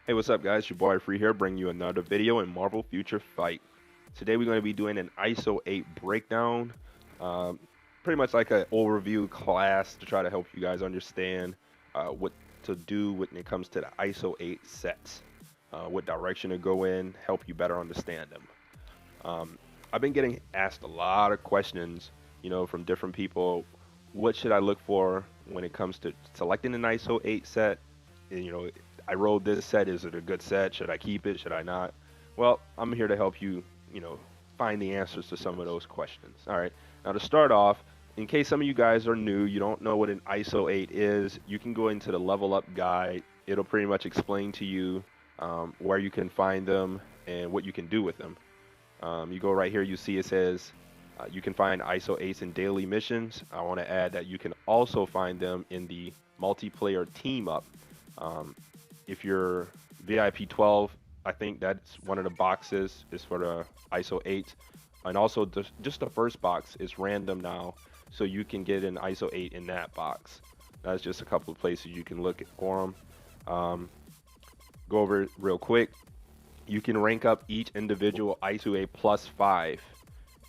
Hey, what's up, guys? Your boy Free here, bringing you another video in Marvel Future Fight. Today we're going to be doing an Iso-8 breakdown, um, pretty much like an overview class to try to help you guys understand what to do when it comes to the Iso-8 sets, what direction to go in, help you better understand them. Um, I've been getting asked a lot of questions, from different people. What should I look for when it comes to selecting an ISO 8 set? And, I rolled this set. Is it a good set? Should I keep it? Should I not? Well, I'm here to help you, find the answers to some of those questions. All right. Now, to start off, in case some of you guys are new, you don't know what an ISO 8 is, you can go into the level up guide. It'll pretty much explain to you where you can find them and what you can do with them. You go right here, you see it says you can find ISO 8s in daily missions. I want to add that you can also find them in the multiplayer team up. Um, if you're VIP 12, I think that's one of the boxes is for the ISO 8. And also, just the first box is random now, so you can get an ISO 8 in that box. That's just a couple of places you can look for them. Go over it real quick. You can rank up each individual ISO 8 plus 5,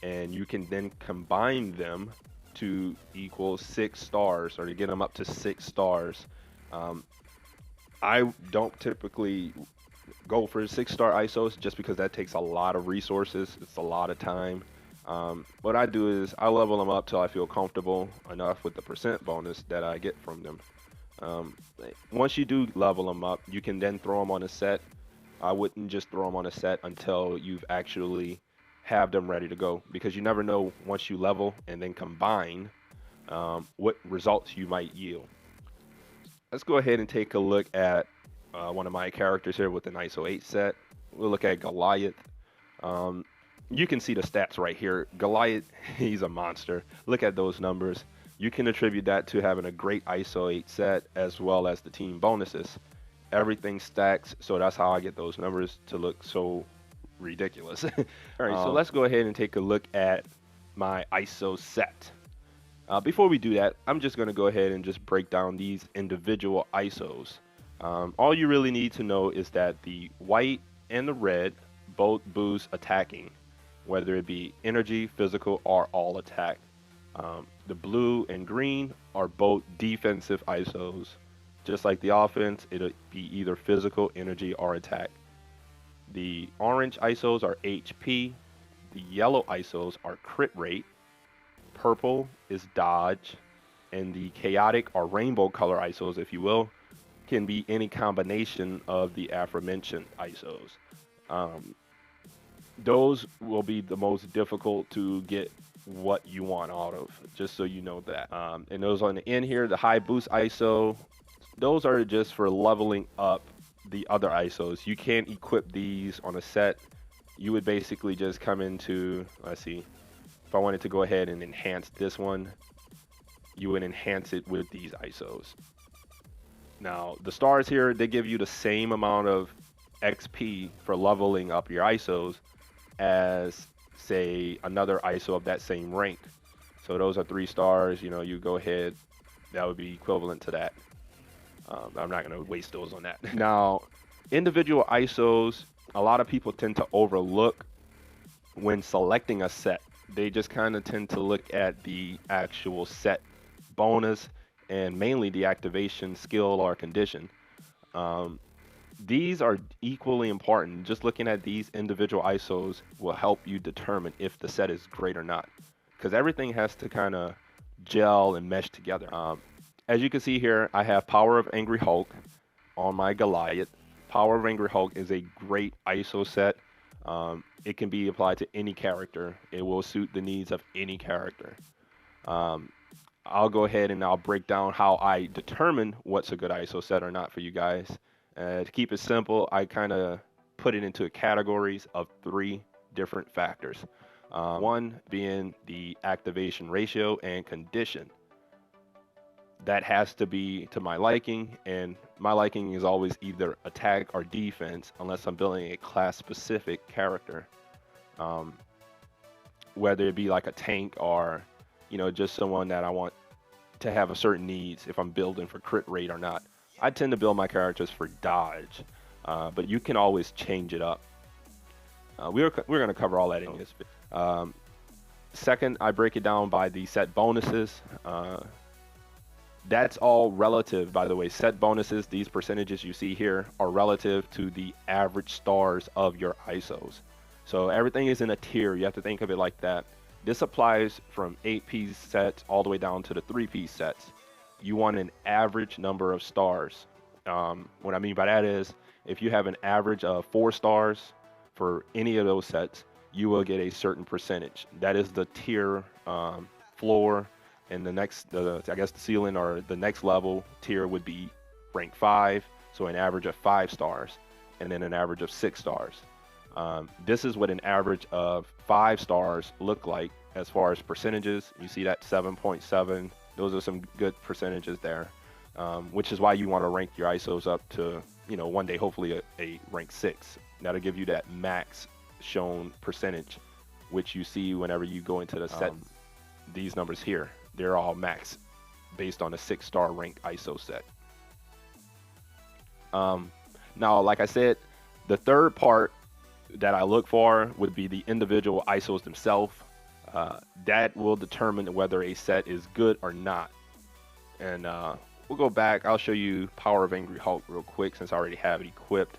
and you can then combine them to equal 6 stars, or to get them up to 6 stars. Um, I don't typically go for 6 star ISOs just because that takes a lot of resources. It's a lot of time. What I do is I level them up till I feel comfortable enough with the percent bonus that I get from them. Um, Once you do level them up, you can then throw them on a set. I wouldn't just throw them on a set until you've actually have them ready to go, because you never know once you level and then combine what results you might yield. Let's go ahead and take a look at one of my characters here with an ISO 8 set. We'll look at Goliath. Um, you can see the stats right here. Goliath, he's a monster. Look at those numbers. You can attribute that to having a great ISO 8 set as well as the team bonuses. Everything stacks, so that's how I get those numbers to look so ridiculous. All right, so let's go ahead and take a look at my ISO set. Before we do that, I'm just going to go ahead and just break down these individual ISOs. All you really need to know is that the white and the red both boost attacking, whether it be energy, physical, or all attack. The blue and green are both defensive ISOs. Just like the offense, it'll be either physical, energy, or attack. The orange ISOs are HP. The yellow ISOs are crit rate. Purple is dodge. And the chaotic or rainbow color ISOs, if you will, can be any combination of the aforementioned ISOs. Um, those will be the most difficult to get what you want out of, just so you know that. And those on the end here, the high boost ISO, those are just for leveling up the other ISOs. You can't equip these on a set. You would basically just come into, let's see, if I wanted to go ahead and enhance this one, you would enhance it with these ISOs. Now, the stars here, they give you the same amount of XP for leveling up your ISOs as, say, another ISO of that same rank. So those are 3 stars. You go ahead, that would be equivalent to that. I'm not going to waste those on that. Now, individual ISOs, a lot of people tend to overlook when selecting a set. They just kind of tend to look at the actual set bonus and mainly the activation skill or condition. Um, these are equally important. Just looking at these individual ISOs will help you determine if the set is great or not, because everything has to kind of gel and mesh together. As you can see here, I have Power of Angry Hulk on my Goliath. Power of Angry Hulk is a great ISO set. It can be applied to any character. It will suit the needs of any character. I'll go ahead and I'll break down how I determine what's a good ISO set or not for you guys. To keep it simple, I kind of put it into categories of 3 different factors. One being the activation ratio and condition. That has to be to my liking, and my liking is always either attack or defense, unless I'm building a class-specific character. Um, Whether it be like a tank or, just someone that I want to have a certain needs, if I'm building for crit rate or not. I tend to build my characters for dodge. but you can always change it up. We're going to cover all that in this video. Second, I break it down by the set bonuses. That's all relative, by the way. Set bonuses, these percentages you see here, are relative to the average stars of your ISOs. So everything is in a tier. You have to think of it like that. This applies from 8-piece sets all the way down to the 3-piece sets. You want an average number of stars. What I mean by that is, if you have an average of 4 stars for any of those sets, you will get a certain percentage. That is the tier floor. And the next, I guess the ceiling or the next level tier would be rank 5, so an average of 5 stars, and then an average of 6 stars. This is what an average of 5 stars look like as far as percentages. You see that 7.7. Those are some good percentages there, which is why you want to rank your ISOs up to, you know, one day hopefully a rank 6. That'll give you that max shown percentage, which you see whenever you go into the set. These numbers here, they're all max based on a 6-star rank ISO set. Now, like I said, the third part that I look for would be the individual ISOs themselves. That will determine whether a set is good or not. And we'll go back. I'll show you Power of Angry Hulk real quick since I already have it equipped.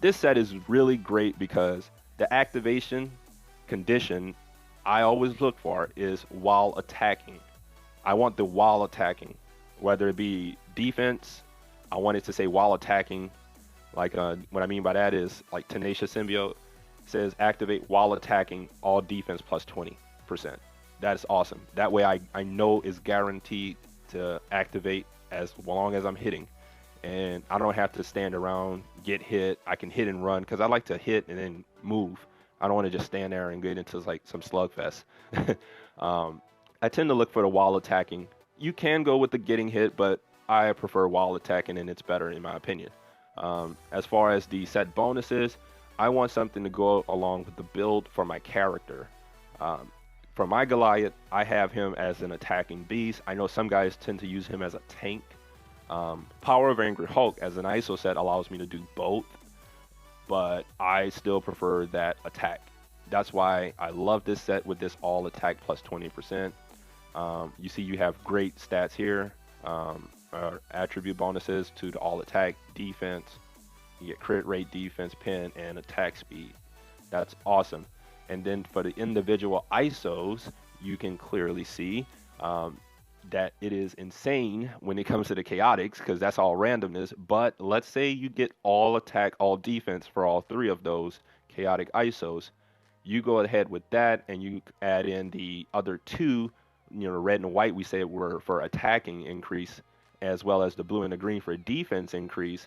This set is really great because the activation condition I always look for is while attacking. I want the while attacking, whether it be defense. I want it to say while attacking. Like what I mean by that is like Tenacious Symbiote says activate while attacking, all defense plus 20%. That's awesome. That way I know it's guaranteed to activate as long as I'm hitting. And I don't have to stand around, get hit. I can hit and run because I like to hit and then move. I don't want to just stand there and get into like some slugfest. I tend to look for the while attacking. You can go with the getting hit, but I prefer while attacking, and it's better in my opinion. As far as the set bonuses, I want something to go along with the build for my character. For my Goliath, I have him as an attacking beast. I know some guys tend to use him as a tank. Power of Angry Hulk as an ISO set allows me to do both, but I still prefer that attack. That's why I love this set with this all attack plus 20%. You see you have great stats here, attribute bonuses to the all attack, defense. You get crit rate, defense, pin, and attack speed. That's awesome. And then for the individual ISOs, you can clearly see that it is insane when it comes to the chaotics, because that's all randomness. But let's say you get all attack, all defense for all 3 of those chaotic ISOs. You go ahead with that and you add in the other 2, you know, red and white we say were for attacking increase, as well as the blue and the green for defense increase.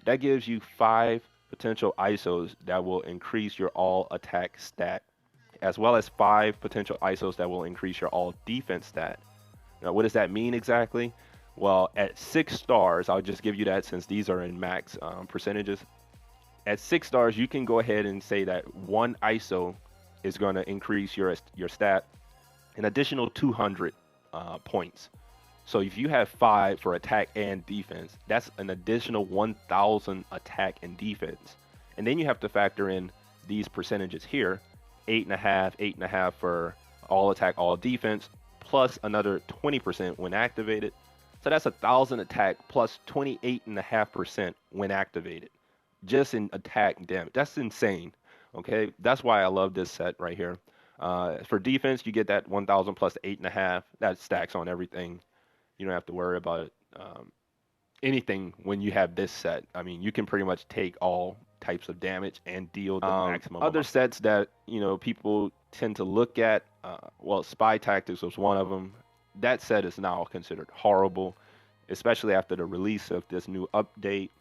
That gives you 5 potential ISOs that will increase your all attack stat, as well as 5 potential ISOs that will increase your all defense stat. Now, what does that mean exactly? Well, at 6 stars, I'll just give you that since these are in max percentages. At 6 stars, you can go ahead and say that 1 ISO is going to increase your stat an additional 200 points. So if you have 5 for attack and defense, that's an additional 1,000 attack and defense. And then you have to factor in these percentages here, 8.5, 8.5 for all attack, all defense, plus another 20% when activated. So that's 1,000 attack plus 28.5% when activated, just in attack damage. That's insane. Okay, that's why I love this set right here. For defense, you get that 1,000 plus 8.5. That stacks on everything. You don't have to worry about anything when you have this set. I mean, you can pretty much take all types of damage and deal the maximum. Other sets that, you know, people tend to look at, well, Spy Tactics was one of them. That set is now considered horrible, especially after the release of this new update.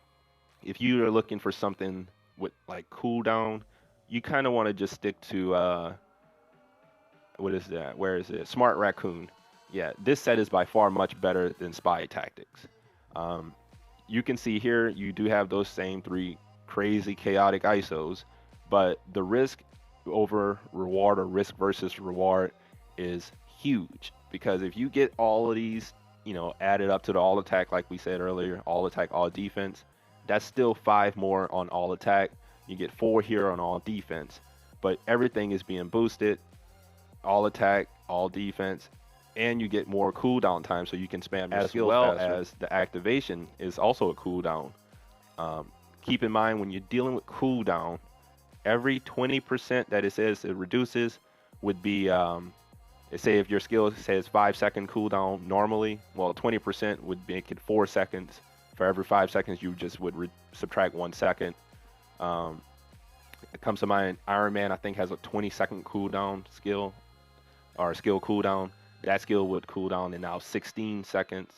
If you are looking for something with like cooldown, you kind of want to just stick to what is that? Where is it? Smart Raccoon. Yeah, this set is by far much better than Spy Tactics. You can see here you do have those same 3 crazy chaotic ISOs, but the risk over reward, or risk versus reward, is huge, because if you get all of these, you know, added up to the all attack, like we said earlier, all attack, all defense, That's still 5 more on all attack. You get 4 here on all defense. But everything is being boosted, all attack, all defense, and you get more cooldown time so you can spam your skills faster. As well as the activation is also a cooldown. Keep in mind when you're dealing with cooldown, every 20% that it says it reduces would be, say if your skill says 5-second cooldown normally, well 20% would make it 4 seconds. For every 5 seconds, you just would subtract 1 second. It comes to mind, Iron Man I think has a 20-second cooldown skill, or skill cooldown. That skill would cool down in now 16 seconds.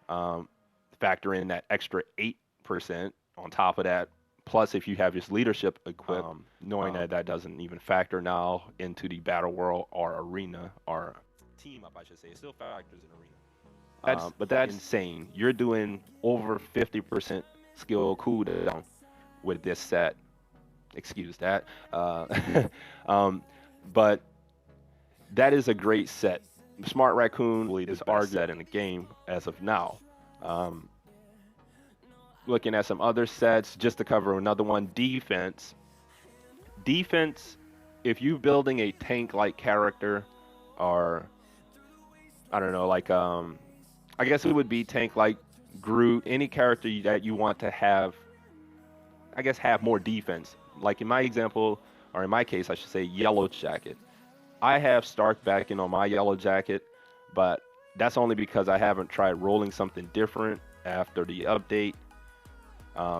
Factor in that extra 8% on top of that. Plus, if you have his leadership equipped, knowing that that doesn't even factor now into the battle world or arena, or team up, I should say. It still factors in arena. But that's insane. You're doing over 50% skill cooldown with this set. Excuse that. But that is a great set. Smart Raccoon is our set in the game as of now. Looking at some other sets, just to cover another one, defense. Defense, if you're building a tank-like character, or I don't know, like I guess it would be tank-like Groot, any character that you want to have, I guess, have more defense. Like in my example, or in my case, I should say, Yellow Jacket. I have Stark backing on my Yellow Jacket, but that's only because I haven't tried rolling something different after the update.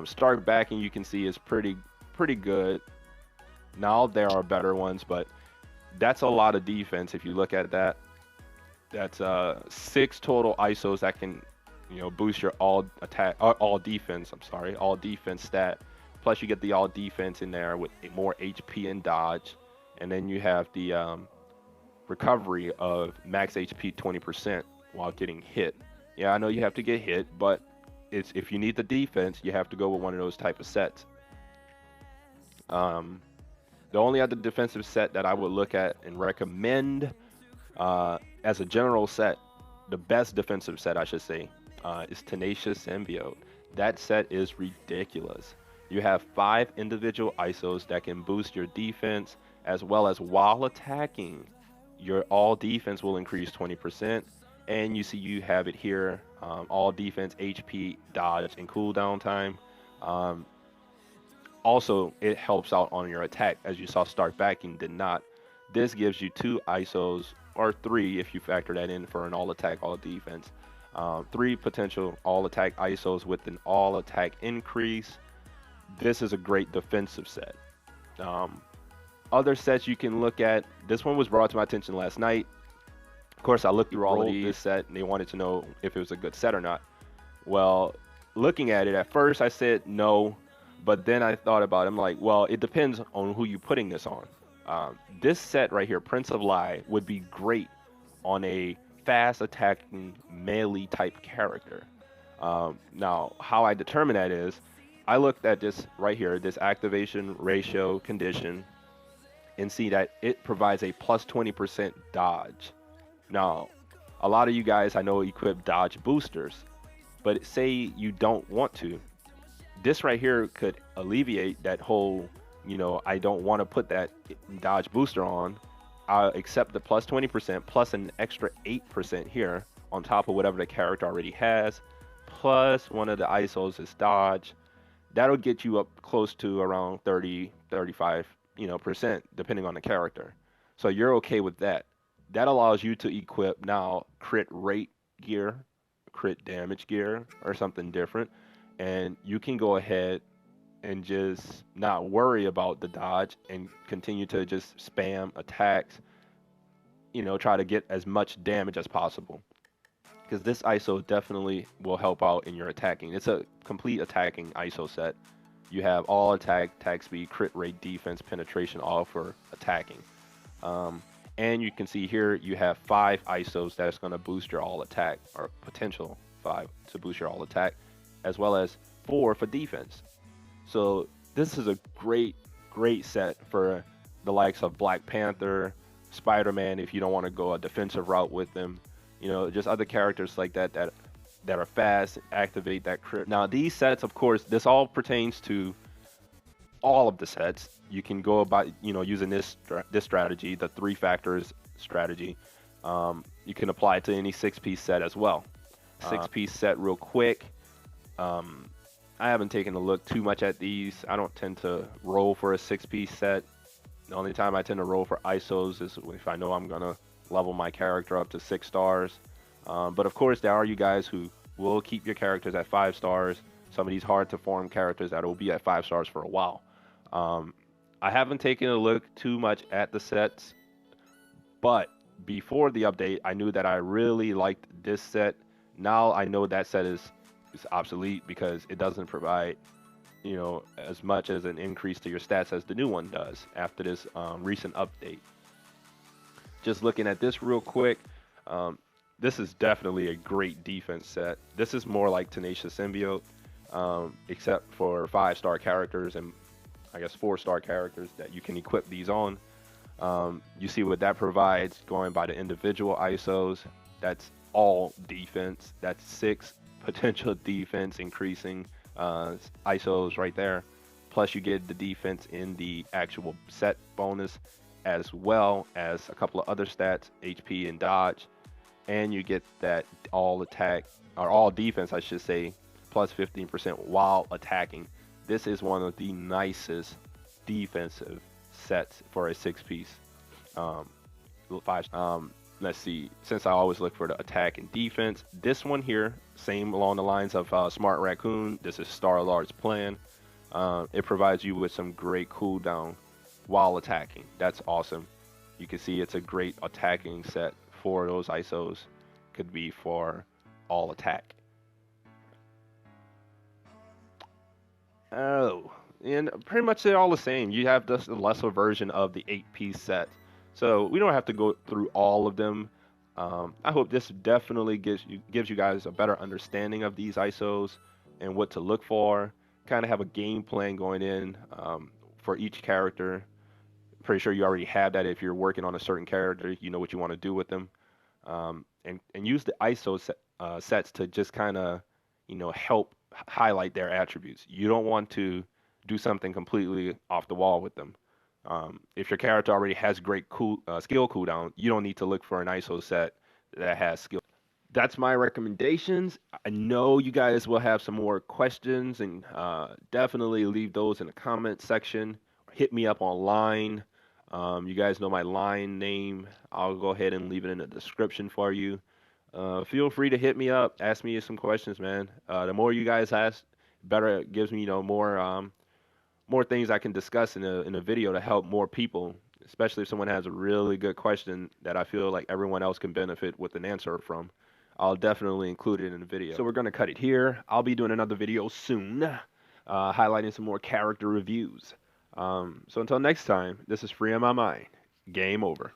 Stark backing, you can see, is pretty good. Now there are better ones, but that's a lot of defense if you look at that. That's 6 total ISOs that can, boost your all defense. I'm sorry, all defense stat. Plus you get the all defense in there with more HP and dodge, and then you have the recovery of max HP 20% while getting hit. Yeah, I know you have to get hit, but if you need the defense, you have to go with one of those type of sets. The only other defensive set that I would look at and recommend as a general set, the best defensive set I should say, is Tenacious Symbiote. That set is ridiculous. You have 5 individual ISOs that can boost your defense, as well as while attacking, your all defense will increase 20%. And you see you have it here, all defense, HP, dodge, and cooldown time. Also, it helps out on your attack, as you saw Stark backing did not. This gives you 2 ISOs, or 3 if you factor that in for an all attack, all defense. 3 potential all attack ISOs with an all attack increase. This is a great defensive set. Other sets you can look at, this one was brought to my attention last night. Of course, I looked through all of this set and they wanted to know if it was a good set or not. Well, looking at it, at first I said no, but then I thought about it. I'm like, well, it depends on who you're putting this on. This set right here, Prince of Lie, would be great on a fast attacking melee type character. Now, how I determine that is, I looked at this right here, this activation ratio condition, and see that it provides a plus 20% dodge. Now, a lot of you guys I know equip dodge boosters, but say you don't want to. This right here could alleviate that whole, I don't want to put that dodge booster on. I'll accept the plus 20% plus an extra 8% here on top of whatever the character already has, plus one of the ISOs is dodge. That'll get you up close to around 30, 35, percent, depending on the character. So you're okay with that. That allows you to equip now crit rate gear, crit damage gear, or something different. And you can go ahead and just not worry about the dodge and continue to just spam attacks, try to get as much damage as possible. Because this ISO definitely will help out in your attacking. It's a complete attacking ISO set. You have all attack speed, crit rate, defense, penetration, all for attacking. And you can see here you have 5 ISOs that's going to boost your all attack, or potential 5 to boost your all attack, as well as 4 for defense. So this is a great set for the likes of Black Panther, Spider-Man, if you don't want to go a defensive route with them. Just other characters like that that are fast, activate that crit. Now these sets, of course, this all pertains to all of the sets. You can go about, using this strategy, the 3 factors strategy. You can apply it to any 6-piece set as well. 6-piece set, real quick. I haven't taken a look too much at these. I don't tend to roll for a 6-piece set. The only time I tend to roll for ISOs is if I know I'm gonna level my character up to 6 stars. But of course, there are you guys who will keep your characters at 5 stars. Some of these hard to form characters that will be at 5 stars for a while. I haven't taken a look too much at the sets, but before the update, I knew that I really liked this set. Now I know that set is obsolete because it doesn't provide, as much as an increase to your stats as the new one does after this recent update. Just looking at this real quick, this is definitely a great defense set. This is more like Tenacious Symbiote, except for 5-star characters and I guess 4-star characters that you can equip these on. You see what that provides going by the individual ISOs. That's all defense. That's 6 potential defense increasing ISOs right there. Plus you get the defense in the actual set bonus, as well as a couple of other stats, HP and dodge. And you get that all attack, or all defense I should say, plus 15% while attacking. This is one of the nicest defensive sets for a 6-piece. Let's see, since I always look for the attack and defense, this one here, same along the lines of Smart Raccoon. This is Star-Lord's plan. It provides you with some great cooldown while attacking. That's awesome. You can see it's a great attacking set for those ISOs. Could be for all attack. Oh, and pretty much they're all the same. You have just a lesser version of the 8-piece set. So we don't have to go through all of them. I hope this definitely gives you guys a better understanding of these ISOs and what to look for. Kind of have a game plan going in for each character. Pretty sure you already have that if you're working on a certain character. You know what you want to do with them. And use the ISO sets to just kind of, help highlight their attributes. You don't want to do something completely off the wall with them. If your character already has great skill cooldown, you don't need to look for an ISO set that has skill. That's my recommendations. I know you guys will have some more questions, and definitely leave those in the comment section. Hit me up online. You guys know my line name. I'll go ahead and leave it in the description for you. Feel free to hit me up, ask me some questions, man. The more you guys ask, better it gives me, more things I can discuss in a video to help more people, especially if someone has a really good question that I feel like everyone else can benefit with an answer from. I'll definitely include it in the video. So we're going to cut it here. I'll be doing another video soon, highlighting some more character reviews. So until next time, this is Free on My Mind. Game over.